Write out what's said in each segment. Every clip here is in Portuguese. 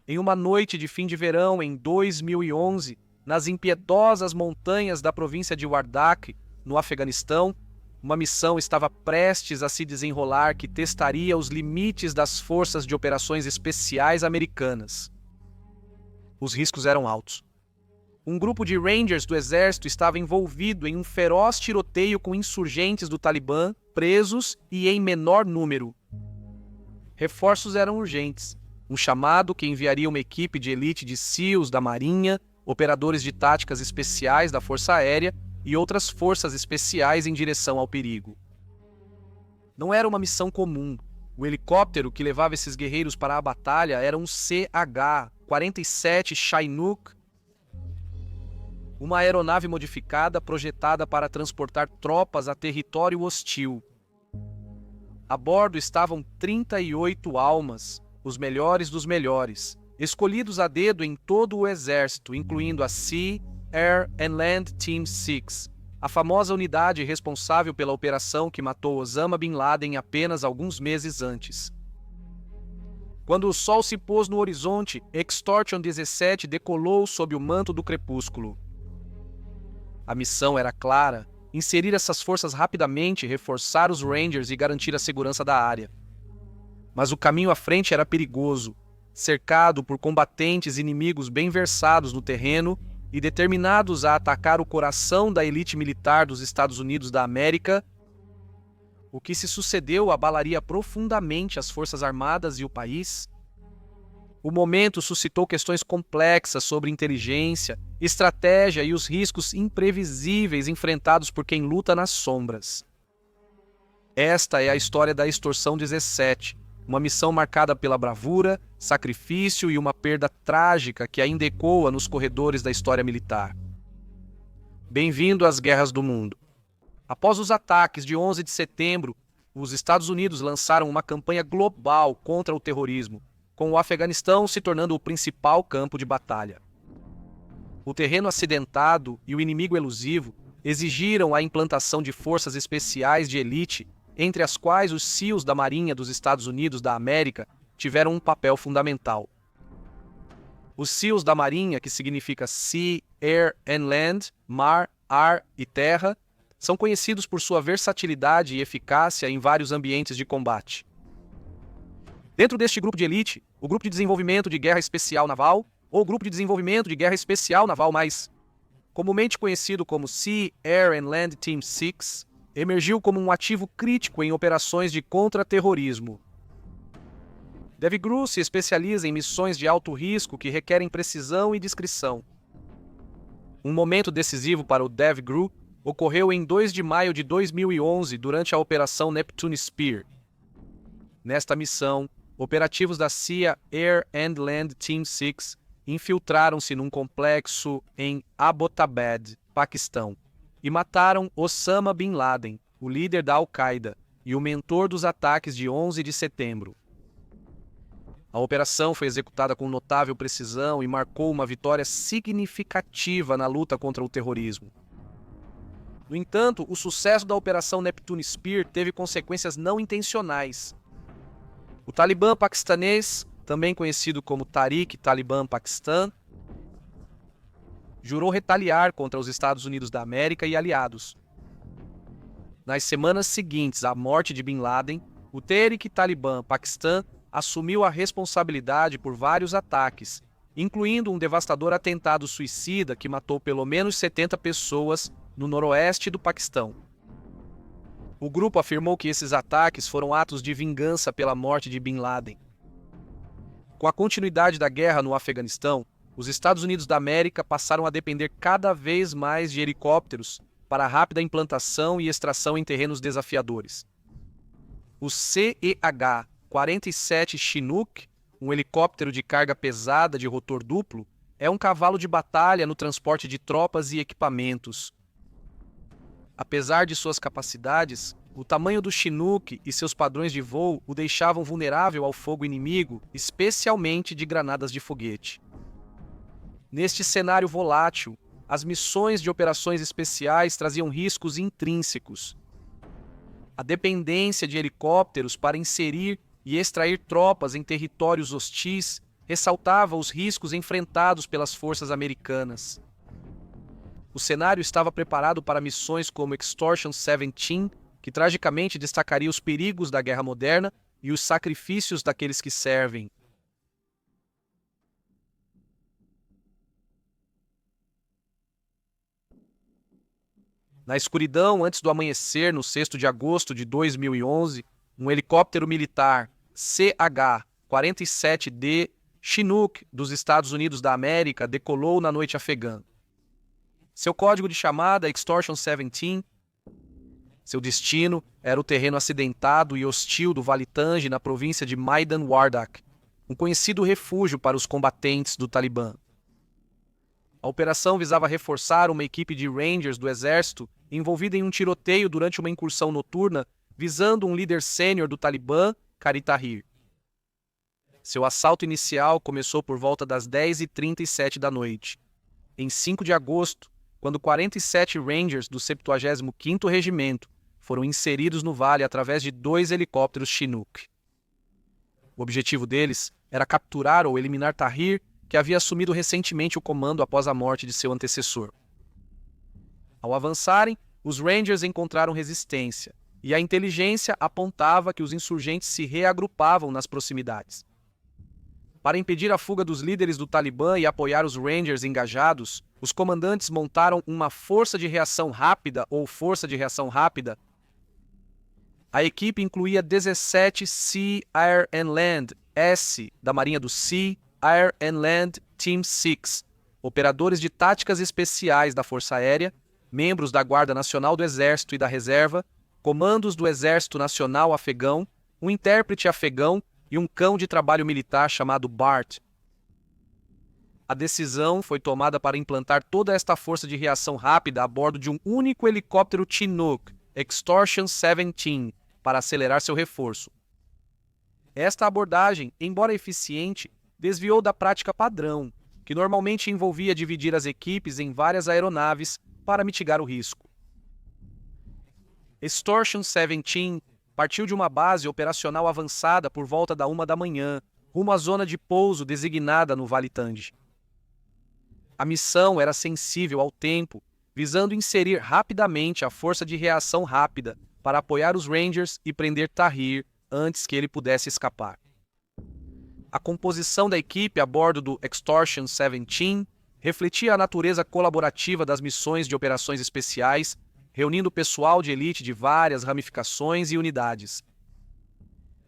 Em uma noite de fim de verão em 2011, nas impiedosas montanhas da província de Wardak, no Afeganistão, uma missão estava prestes a se desenrolar que testaria os limites das forças de operações especiais americanas. Os riscos eram altos. Um grupo de Rangers do exército estava envolvido em um feroz tiroteio com insurgentes do Talibã, presos e em menor número. Reforços eram urgentes. Um chamado que enviaria uma equipe de elite de SEALs da Marinha, operadores de táticas especiais da Força Aérea e outras forças especiais em direção ao perigo. Não era uma missão comum. O helicóptero que levava esses guerreiros para a batalha era um CH-47 Chinook, uma aeronave modificada projetada para transportar tropas a território hostil. A bordo estavam 38 almas, os melhores dos melhores, escolhidos a dedo em todo o exército, incluindo a Sea, Air and Land Team 6, a famosa unidade responsável pela operação que matou Osama Bin Laden apenas alguns meses antes. Quando o sol se pôs no horizonte, Extortion 17 decolou sob o manto do crepúsculo. A missão era clara: inserir essas forças rapidamente, reforçar os Rangers e garantir a segurança da área. Mas o caminho à frente era perigoso, cercado por combatentes inimigos bem versados no terreno e determinados a atacar o coração da elite militar dos Estados Unidos da América. O que se sucedeu abalaria profundamente as Forças Armadas e o país. O momento suscitou questões complexas sobre inteligência, estratégia e os riscos imprevisíveis enfrentados por quem luta nas sombras. Esta é a história da Extorsão 17, uma missão marcada pela bravura, sacrifício e uma perda trágica que ainda ecoa nos corredores da história militar. Bem-vindo às guerras do mundo. Após os ataques de 11 de setembro, os Estados Unidos lançaram uma campanha global contra o terrorismo, com o Afeganistão se tornando o principal campo de batalha. O terreno acidentado e o inimigo elusivo exigiram a implantação de forças especiais de elite, entre as quais os SEALs da Marinha dos Estados Unidos da América tiveram um papel fundamental. Os SEALs da Marinha, que significa Sea, Air and Land, mar, ar e terra, são conhecidos por sua versatilidade e eficácia em vários ambientes de combate. Dentro deste grupo de elite, o Grupo de Desenvolvimento de Guerra Especial Naval, ou Grupo de Desenvolvimento de Guerra Especial Naval mais comumente conhecido como Sea, Air and Land Team 6, emergiu como um ativo crítico em operações de contra-terrorismo. DEVGRU se especializa em missões de alto risco que requerem precisão e discrição. Um momento decisivo para o DEVGRU ocorreu em 2 de maio de 2011 durante a Operação Neptune Spear. Nesta missão, operativos da Sea Air and Land Team 6 infiltraram-se num complexo em Abbottabad, Paquistão, e mataram Osama Bin Laden, o líder da Al-Qaeda e o mentor dos ataques de 11 de setembro. A operação foi executada com notável precisão e marcou uma vitória significativa na luta contra o terrorismo. No entanto, o sucesso da Operação Neptune Spear teve consequências não intencionais. O Talibã paquistanês, também conhecido como Tariq-Taliban Pakistan, jurou retaliar contra os Estados Unidos da América e aliados. Nas semanas seguintes à morte de Bin Laden, o Tariq-Taliban Pakistan assumiu a responsabilidade por vários ataques, incluindo um devastador atentado suicida que matou pelo menos 70 pessoas no noroeste do Paquistão. O grupo afirmou que esses ataques foram atos de vingança pela morte de Bin Laden. Com a continuidade da guerra no Afeganistão, os Estados Unidos da América passaram a depender cada vez mais de helicópteros para a rápida implantação e extração em terrenos desafiadores. O CH-47 Chinook, um helicóptero de carga pesada de rotor duplo, é um cavalo de batalha no transporte de tropas e equipamentos. Apesar de suas capacidades, o tamanho do Chinook e seus padrões de voo o deixavam vulnerável ao fogo inimigo, especialmente de granadas de foguete. Neste cenário volátil, as missões de operações especiais traziam riscos intrínsecos. A dependência de helicópteros para inserir e extrair tropas em territórios hostis ressaltava os riscos enfrentados pelas forças americanas. O cenário estava preparado para missões como Extortion 17, que tragicamente destacaria os perigos da guerra moderna e os sacrifícios daqueles que servem. Na escuridão, antes do amanhecer, no 6º de agosto de 2011, um helicóptero militar CH-47D Chinook dos Estados Unidos da América decolou na noite afegã. Seu código de chamada Extortion 17. Seu destino era o terreno acidentado e hostil do Vale Tange na província de Maidan Wardak, um conhecido refúgio para os combatentes do Talibã. A operação visava reforçar uma equipe de Rangers do Exército envolvida em um tiroteio durante uma incursão noturna visando um líder sênior do Talibã, Qari Tahir. Seu assalto inicial começou por volta das 10h37 da noite. Em 5 de agosto, quando 47 Rangers do 75º Regimento foram inseridos no vale através de 2 helicópteros Chinook. O objetivo deles era capturar ou eliminar Tahir, que havia assumido recentemente o comando após a morte de seu antecessor. Ao avançarem, os Rangers encontraram resistência, e a inteligência apontava que os insurgentes se reagrupavam nas proximidades. Para impedir a fuga dos líderes do Talibã e apoiar os Rangers engajados, os comandantes montaram uma Força de Reação Rápida ou Força de Reação Rápida. A equipe incluía 17 Sea, Air and Land S da Marinha do Sea, Air and Land Team 6, operadores de táticas especiais da Força Aérea, membros da Guarda Nacional do Exército e da Reserva, comandos do Exército Nacional Afegão, um intérprete afegão e um cão de trabalho militar chamado BART. A decisão foi tomada para implantar toda esta força de reação rápida a bordo de um único helicóptero Chinook, Extortion 17, para acelerar seu reforço. Esta abordagem, embora eficiente, desviou da prática padrão, que normalmente envolvia dividir as equipes em várias aeronaves para mitigar o risco. Extortion 17 partiu de uma base operacional avançada por volta da 1 da manhã, rumo à zona de pouso designada no Vale Tange. A missão era sensível ao tempo, visando inserir rapidamente a força de reação rápida para apoiar os Rangers e prender Tahir antes que ele pudesse escapar. A composição da equipe a bordo do Extortion 17 refletia a natureza colaborativa das missões de operações especiais, reunindo pessoal de elite de várias ramificações e unidades.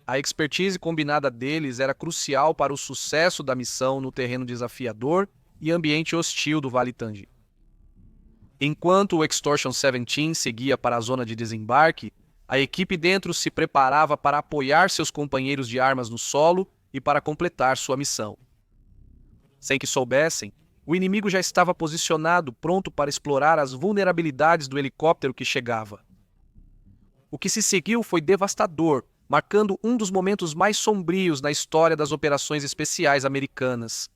A expertise combinada deles era crucial para o sucesso da missão no terreno desafiador e ambiente hostil do Vale Tange. Enquanto o Extortion 17 seguia para a zona de desembarque, a equipe dentro se preparava para apoiar seus companheiros de armas no solo e para completar sua missão. Sem que soubessem, o inimigo já estava posicionado, pronto para explorar as vulnerabilidades do helicóptero que chegava. O que se seguiu foi devastador, marcando um dos momentos mais sombrios na história das operações especiais americanas.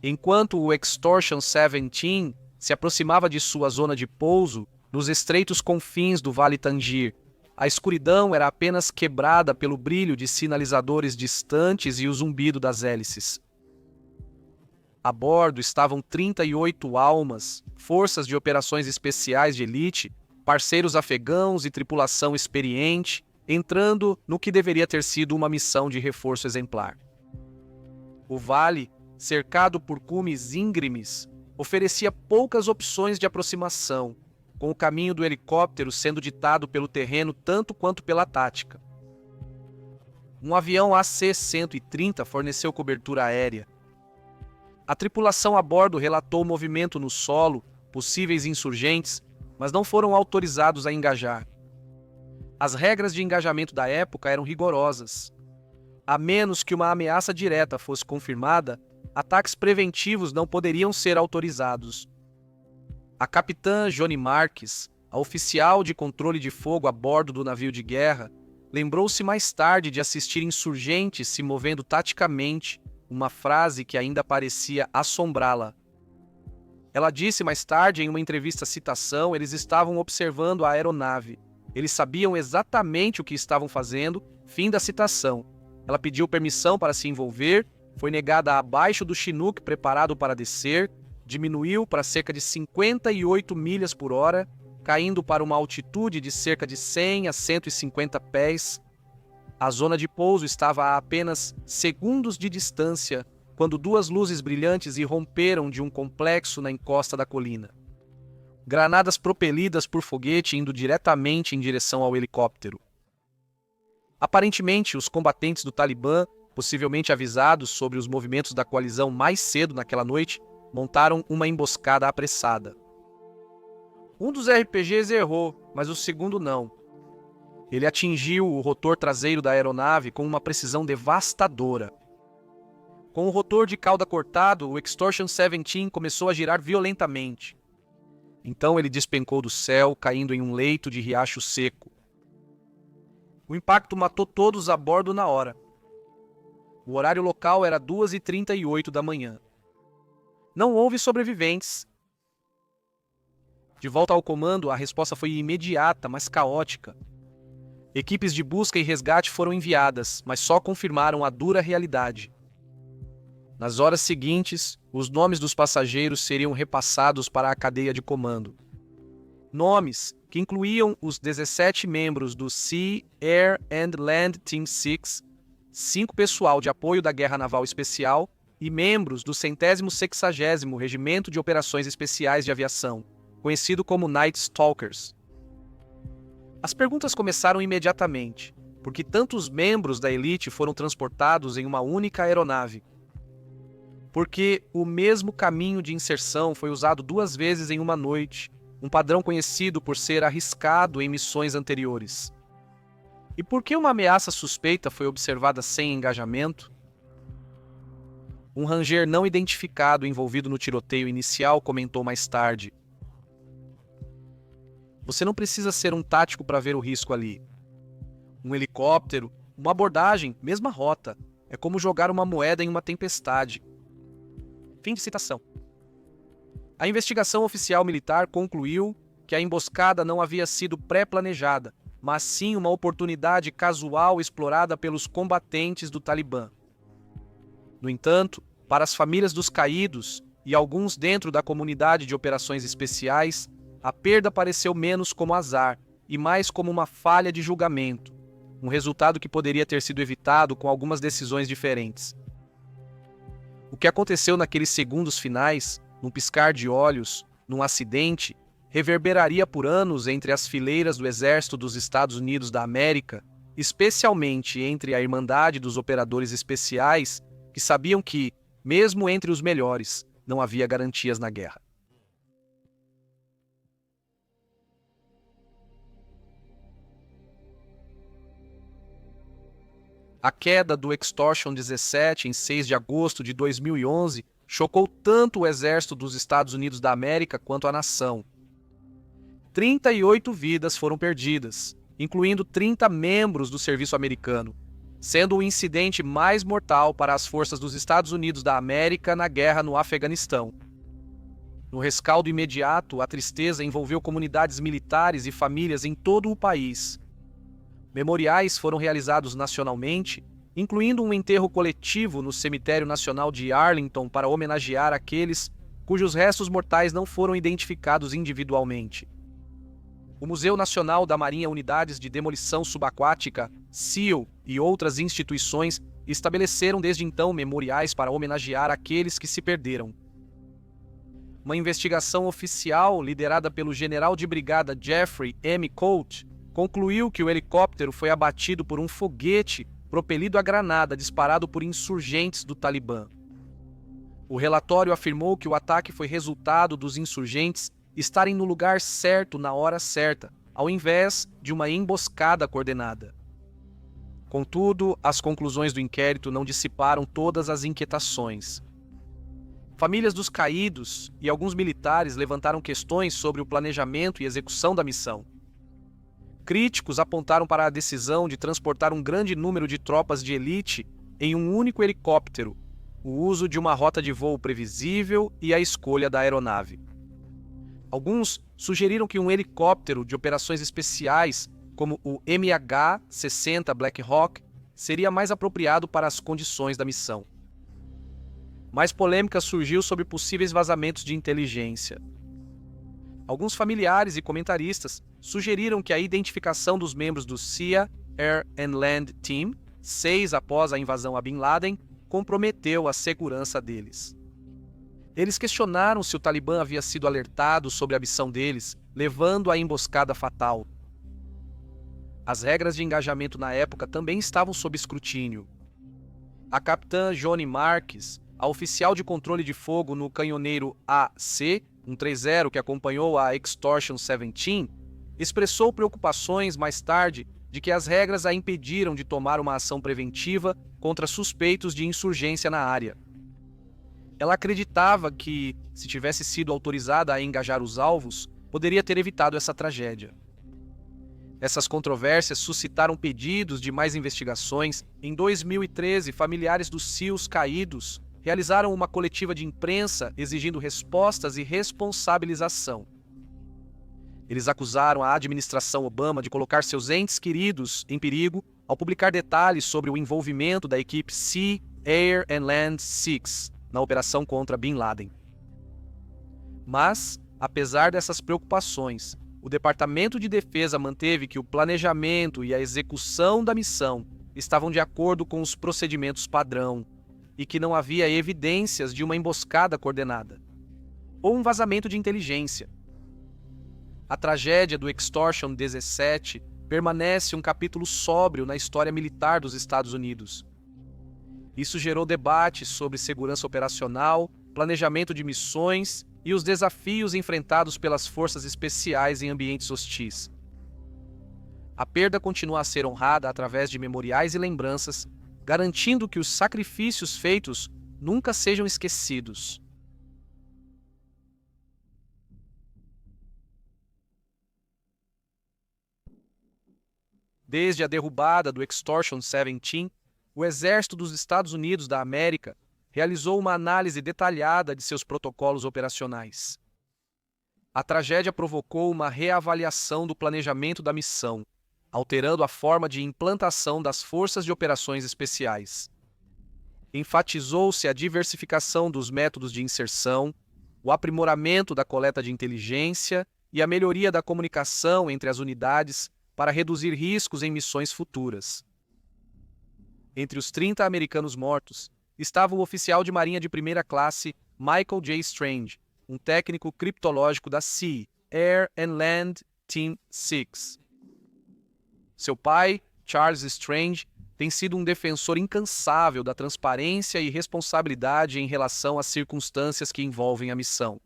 Enquanto o Extortion 17 se aproximava de sua zona de pouso, nos estreitos confins do Vale Tangir, a escuridão era apenas quebrada pelo brilho de sinalizadores distantes e o zumbido das hélices. A bordo estavam 38 almas, forças de operações especiais de elite, parceiros afegãos e tripulação experiente, entrando no que deveria ter sido uma missão de reforço exemplar. O vale, cercado por cumes íngremes, oferecia poucas opções de aproximação, com o caminho do helicóptero sendo ditado pelo terreno tanto quanto pela tática. Um avião AC-130 forneceu cobertura aérea. A tripulação a bordo relatou movimento no solo, possíveis insurgentes, mas não foram autorizados a engajar. As regras de engajamento da época eram rigorosas. A menos que uma ameaça direta fosse confirmada, ataques preventivos não poderiam ser autorizados. A capitã Johnny Marques, a oficial de controle de fogo a bordo do navio de guerra, lembrou-se mais tarde de assistir insurgentes se movendo taticamente, uma frase que ainda parecia assombrá-la. Ela disse mais tarde em uma entrevista citação, eles estavam observando a aeronave. Eles sabiam exatamente o que estavam fazendo, fim da citação. Ela pediu permissão para se envolver, foi negada abaixo do Chinook preparado para descer, diminuiu para cerca de 58 milhas por hora, caindo para uma altitude de cerca de 100 a 150 pés. A zona de pouso estava a apenas segundos de distância, quando duas luzes brilhantes irromperam de um complexo na encosta da colina. Granadas propelidas por foguete indo diretamente em direção ao helicóptero. Aparentemente, os combatentes do Talibã, possivelmente avisados sobre os movimentos da coalizão mais cedo naquela noite, montaram uma emboscada apressada. Um dos RPGs errou, mas o segundo não. Ele atingiu o rotor traseiro da aeronave com uma precisão devastadora. Com o rotor de cauda cortado, o Extortion 17 começou a girar violentamente. Então ele despencou do céu, caindo em um leito de riacho seco. O impacto matou todos a bordo na hora. O horário local era 2h38 da manhã. Não houve sobreviventes. De volta ao comando, a resposta foi imediata, mas caótica. Equipes de busca e resgate foram enviadas, mas só confirmaram a dura realidade. Nas horas seguintes, os nomes dos passageiros seriam repassados para a cadeia de comando. Nomes que incluíam os 17 membros do Sea, Air and Land Team 6, 5 pessoal de apoio da Guerra Naval Especial e membros do 160º Regimento de Operações Especiais de Aviação, conhecido como Night Stalkers. As perguntas começaram imediatamente, porque tantos membros da elite foram transportados em uma única aeronave. Porque o mesmo caminho de inserção foi usado 2 vezes em uma noite, um padrão conhecido por ser arriscado em missões anteriores. E por que uma ameaça suspeita foi observada sem engajamento? Um ranger não identificado envolvido no tiroteio inicial comentou mais tarde: "Você não precisa ser um tático para ver o risco ali. Um helicóptero, uma abordagem, mesma rota. É como jogar uma moeda em uma tempestade." Fim de citação. A investigação oficial militar concluiu que a emboscada não havia sido pré-planejada, mas sim uma oportunidade casual explorada pelos combatentes do Talibã. No entanto, para as famílias dos caídos e alguns dentro da comunidade de operações especiais, a perda pareceu menos como azar e mais como uma falha de julgamento, um resultado que poderia ter sido evitado com algumas decisões diferentes. O que aconteceu naqueles segundos finais, num piscar de olhos, num acidente, reverberaria por anos entre as fileiras do Exército dos Estados Unidos da América, especialmente entre a Irmandade dos Operadores Especiais, que sabiam que, mesmo entre os melhores, não havia garantias na guerra. A queda do Extortion 17 em 6 de agosto de 2011 chocou tanto o Exército dos Estados Unidos da América quanto a nação. 38 vidas foram perdidas, incluindo 30 membros do serviço americano, sendo o incidente mais mortal para as forças dos Estados Unidos da América na guerra no Afeganistão. No rescaldo imediato, a tristeza envolveu comunidades militares e famílias em todo o país. Memoriais foram realizados nacionalmente, incluindo um enterro coletivo no Cemitério Nacional de Arlington para homenagear aqueles cujos restos mortais não foram identificados individualmente. O Museu Nacional da Marinha Unidades de Demolição Subaquática, SEAL, e outras instituições estabeleceram desde então memoriais para homenagear aqueles que se perderam. Uma investigação oficial liderada pelo general de brigada Jeffrey M. Colt concluiu que o helicóptero foi abatido por um foguete propelido a granada disparado por insurgentes do Talibã. O relatório afirmou que o ataque foi resultado dos insurgentes estarem no lugar certo na hora certa, ao invés de uma emboscada coordenada. Contudo, as conclusões do inquérito não dissiparam todas as inquietações. Famílias dos caídos e alguns militares levantaram questões sobre o planejamento e execução da missão. Críticos apontaram para a decisão de transportar um grande número de tropas de elite em um único helicóptero, o uso de uma rota de voo previsível e a escolha da aeronave. Alguns sugeriram que um helicóptero de operações especiais, como o MH-60 Black Hawk, seria mais apropriado para as condições da missão. Mais polêmica surgiu sobre possíveis vazamentos de inteligência. Alguns familiares e comentaristas sugeriram que a identificação dos membros do SIA Air and Land Team, 6 após a invasão a Bin Laden, comprometeu a segurança deles. Eles questionaram se o Talibã havia sido alertado sobre a missão deles, levando à emboscada fatal. As regras de engajamento na época também estavam sob escrutínio. A capitã Johnny Marques, a oficial de controle de fogo no canhoneiro AC-130 que acompanhou a Extortion 17, expressou preocupações mais tarde de que as regras a impediram de tomar uma ação preventiva contra suspeitos de insurgência na área. Ela acreditava que, se tivesse sido autorizada a engajar os alvos, poderia ter evitado essa tragédia. Essas controvérsias suscitaram pedidos de mais investigações. Em 2013, familiares dos SEALs caídos realizaram uma coletiva de imprensa exigindo respostas e responsabilização. Eles acusaram a administração Obama de colocar seus entes queridos em perigo ao publicar detalhes sobre o envolvimento da equipe Sea, Air and Land 6 na operação contra Bin Laden. Mas, apesar dessas preocupações, o Departamento de Defesa manteve que o planejamento e a execução da missão estavam de acordo com os procedimentos padrão e que não havia evidências de uma emboscada coordenada ou um vazamento de inteligência. A tragédia do Extortion 17 permanece um capítulo sóbrio na história militar dos Estados Unidos. Isso gerou debates sobre segurança operacional, planejamento de missões e os desafios enfrentados pelas forças especiais em ambientes hostis. A perda continua a ser honrada através de memoriais e lembranças, garantindo que os sacrifícios feitos nunca sejam esquecidos. Desde a derrubada do Extortion 17, o Exército dos Estados Unidos da América realizou uma análise detalhada de seus protocolos operacionais. A tragédia provocou uma reavaliação do planejamento da missão, alterando a forma de implantação das forças de operações especiais. Enfatizou-se a diversificação dos métodos de inserção, o aprimoramento da coleta de inteligência e a melhoria da comunicação entre as unidades para reduzir riscos em missões futuras. Entre os 30 americanos mortos, estava o oficial de marinha de primeira classe Michael J. Strange, um técnico criptológico da Sea, Air and Land Team 6. Seu pai, Charles Strange, tem sido um defensor incansável da transparência e responsabilidade em relação às circunstâncias que envolvem a missão.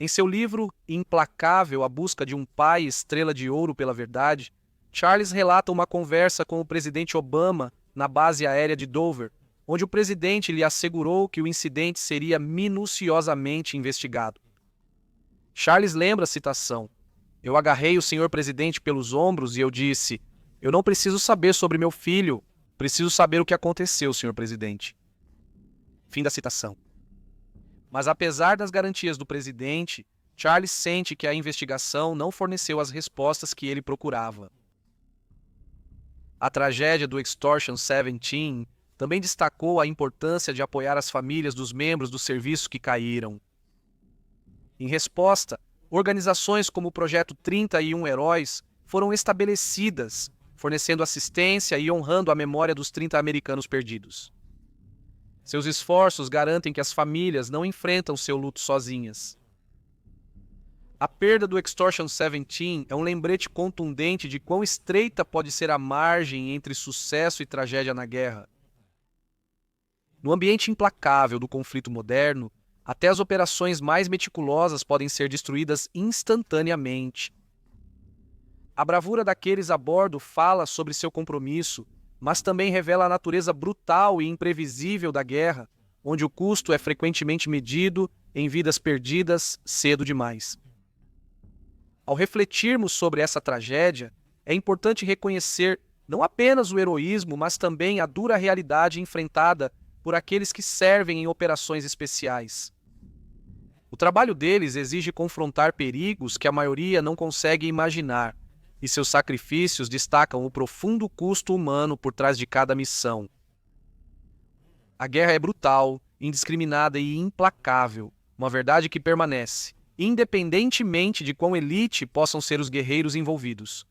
Em seu livro Implacável, a busca de um pai estrela de ouro pela verdade, Charles relata uma conversa com o presidente Obama na base aérea de Dover, onde o presidente lhe assegurou que o incidente seria minuciosamente investigado. Charles lembra a citação: "Eu agarrei o senhor presidente pelos ombros e eu disse: 'Eu não preciso saber sobre meu filho, preciso saber o que aconteceu, senhor presidente.'" Fim da citação. Mas apesar das garantias do presidente, Charles sente que a investigação não forneceu as respostas que ele procurava. A tragédia do Extortion 17 também destacou a importância de apoiar as famílias dos membros do serviço que caíram. Em resposta, organizações como o Projeto 31 Heróis foram estabelecidas, fornecendo assistência e honrando a memória dos 30 americanos perdidos. Seus esforços garantem que as famílias não enfrentam seu luto sozinhas. A perda do Extortion 17 é um lembrete contundente de quão estreita pode ser a margem entre sucesso e tragédia na guerra. No ambiente implacável do conflito moderno, até as operações mais meticulosas podem ser destruídas instantaneamente. A bravura daqueles a bordo fala sobre seu compromisso, mas também revela a natureza brutal e imprevisível da guerra, onde o custo é frequentemente medido em vidas perdidas cedo demais. Ao refletirmos sobre essa tragédia, é importante reconhecer não apenas o heroísmo, mas também a dura realidade enfrentada por por aqueles que servem em operações especiais. O trabalho deles exige confrontar perigos que a maioria não consegue imaginar, e seus sacrifícios destacam o profundo custo humano por trás de cada missão. A guerra é brutal, indiscriminada e implacável, uma verdade que permanece, independentemente de quão elite possam ser os guerreiros envolvidos.